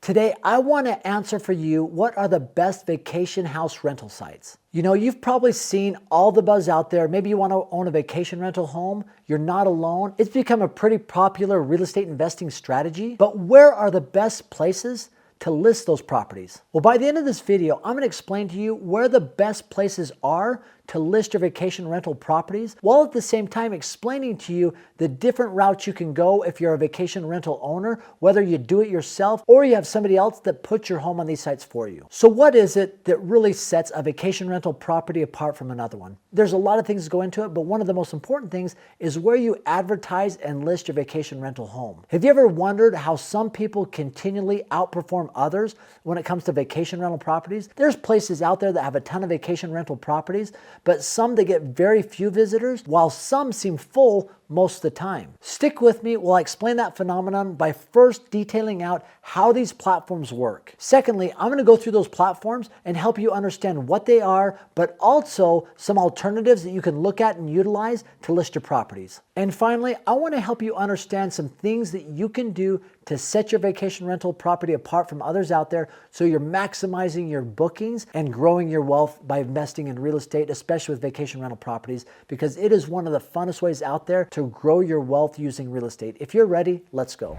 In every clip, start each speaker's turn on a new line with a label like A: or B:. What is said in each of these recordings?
A: Today, I want to answer for you what are the best vacation house rental sites. You know, you've probably seen all the buzz out there. Maybe you want to own a vacation rental home. You're not alone. It's become a pretty popular real estate investing strategy. But where are the best places to list those properties? Well, by the end of this video, I'm going to explain to you where the best places are to list your vacation rental properties, while at the same time explaining to you the different routes you can go if you're a vacation rental owner, whether you do it yourself or you have somebody else that puts your home on these sites for you. So what is it that really sets a vacation rental property apart from another one? There's a lot of things that go into it, but one of the most important things is where you advertise and list your vacation rental home. Have you ever wondered how some people continually outperform others when it comes to vacation rental properties? There's places out there that have a ton of vacation rental properties, but some that get very few visitors, while some seem full most of the time. Stick with me while I explain that phenomenon by first detailing out how these platforms work. Secondly, I'm going to go through those platforms and help you understand what they are, but also some alternatives that you can look at and utilize to list your properties. And finally, I want to help you understand some things that you can do to set your vacation rental property apart from others out there so you're maximizing your bookings and growing your wealth by investing in real estate, especially with vacation rental properties, because it is one of the funnest ways out there to grow your wealth using real estate. If you're ready, let's go.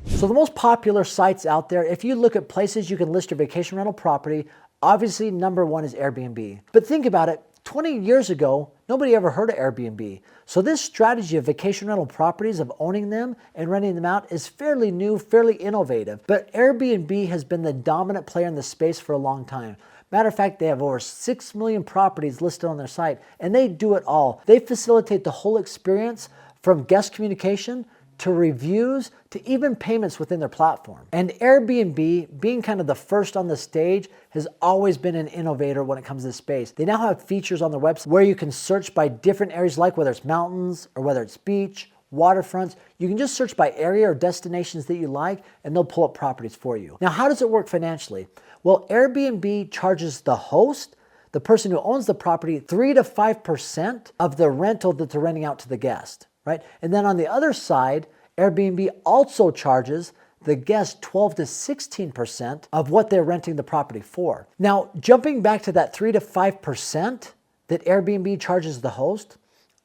A: So the most popular sites out there, if you look at places you can list your vacation rental property, obviously number one is Airbnb. But think about it, 20 years ago, nobody ever heard of Airbnb. So this strategy of vacation rental properties, of owning them and renting them out, is fairly new, fairly innovative. But Airbnb has been the dominant player in the space for a long time. Matter of fact, they have over 6 million properties listed on their site, and they do it all. They facilitate the whole experience from guest communication to reviews, to even payments within their platform. And Airbnb, being kind of the first on the stage, has always been an innovator when it comes to this space. They now have features on their website where you can search by different areas, like whether it's mountains or whether it's beach, waterfronts. You can just search by area or destinations that you like, and they'll pull up properties for you. Now, how does it work financially? Well, Airbnb charges the host, the person who owns the property, 3 to 5% of the rental that they're renting out to the guest. Right? And then on the other side, Airbnb also charges the guest 12 to 16% of what they're renting the property for. Now, jumping back to that 3 to 5% that Airbnb charges the host,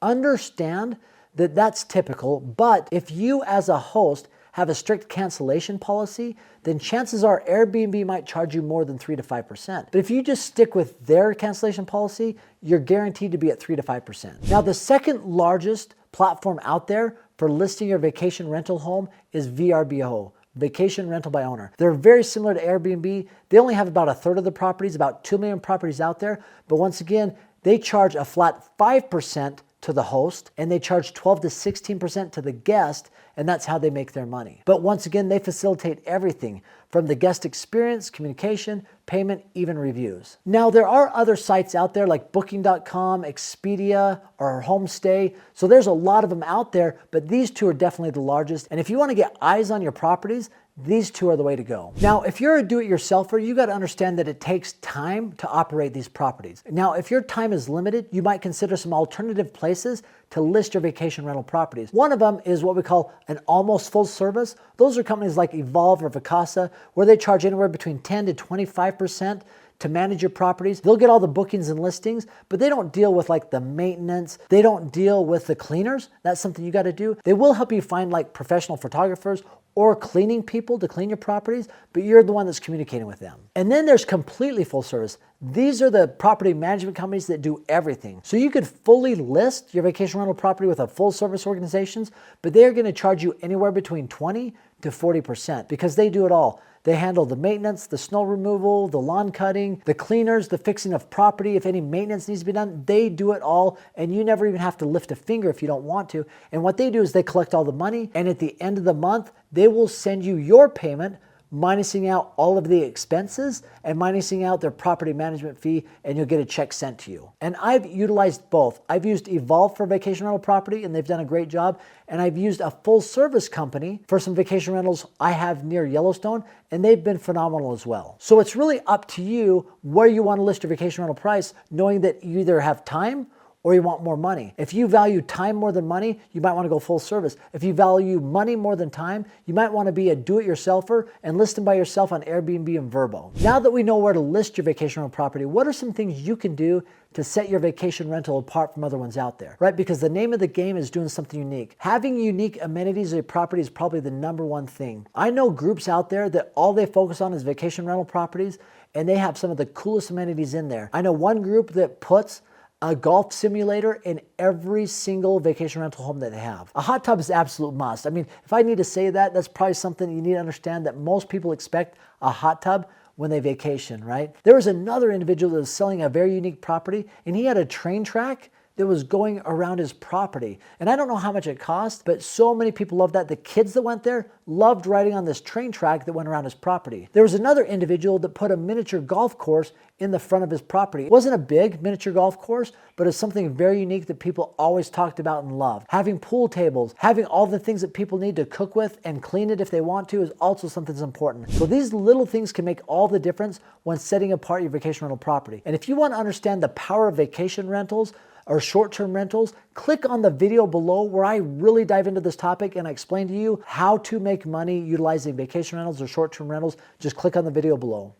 A: understand that that's typical, but if you as a host have a strict cancellation policy, then chances are Airbnb might charge you more than 3 to 5%. But if you just stick with their cancellation policy, you're guaranteed to be at 3 to 5%. Now, the second largest platform out there for listing your vacation rental home is VRBO, Vacation Rental by Owner. They're very similar to Airbnb. They only have about a third of the properties, about 2 million properties out there. But once again, they charge a flat 5% to the host, and they charge 12 to 16% to the guest, and that's how they make their money. But once again, they facilitate everything from the guest experience, communication, payment, even reviews. Now, there are other sites out there like Booking.com, Expedia, or Homestay. So there's a lot of them out there, but these two are definitely the largest. And if you want to get eyes on your properties, these two are the way to go. Now, if you're a do-it-yourselfer, you got to understand that it takes time to operate these properties. Now, if your time is limited, you might consider some alternative places to list your vacation rental properties. One of them is what we call an almost full service. Those are companies like Evolve or Vacasa, where they charge anywhere between 10 to 25% to manage your properties. They'll get all the bookings and listings, but they don't deal with like the maintenance. They don't deal with the cleaners. That's something you got to do. They will help you find like professional photographers or cleaning people to clean your properties, but you're the one that's communicating with them. And then there's completely full service. These are the property management companies that do everything. So you could fully list your vacation rental property with a full service organizations, but they're going to charge you anywhere between 20 to 40% because they do it all. They handle the maintenance, the snow removal, the lawn cutting, the cleaners, the fixing of property. If any maintenance needs to be done, they do it all, and you never even have to lift a finger if you don't want to. And what they do is they collect all the money, and at the end of the month, they will send you your payment minusing out all of the expenses and minusing out their property management fee, and you'll get a check sent to you. And I've utilized both. I've used Evolve for vacation rental property, and they've done a great job. And I've used a full service company for some vacation rentals I have near Yellowstone, and they've been phenomenal as well. So it's really up to you where you want to list your vacation rental price, knowing that you either have time or you want more money. If you value time more than money, you might want to go full service. If you value money more than time, you might want to be a do-it-yourselfer and list them by yourself on Airbnb and Vrbo. Now that we know where to list your vacation rental property, what are some things you can do to set your vacation rental apart from other ones out there, right? Because the name of the game is doing something unique. Having unique amenities of your property is probably the number one thing. I know groups out there that all they focus on is vacation rental properties, and they have some of the coolest amenities in there. I know one group that puts a golf simulator in every single vacation rental home that they have. A hot tub is an absolute must. I mean, if I need to say that, that's probably something you need to understand, that most people expect a hot tub when they vacation, right? There was another individual that was selling a very unique property, and he had a train track that was going around his property. And I don't know how much it cost, but so many people loved that. The kids that went there loved riding on this train track that went around his property. There was another individual that put a miniature golf course in the front of his property. It wasn't a big miniature golf course, but it's something very unique that people always talked about and loved. Having pool tables, having all the things that people need to cook with and clean it if they want to is also something that's important. So these little things can make all the difference when setting apart your vacation rental property. And if you want to understand the power of vacation rentals, or short-term rentals, click on the video below where I really dive into this topic and I explain to you how to make money utilizing vacation rentals or short-term rentals. Just click on the video below.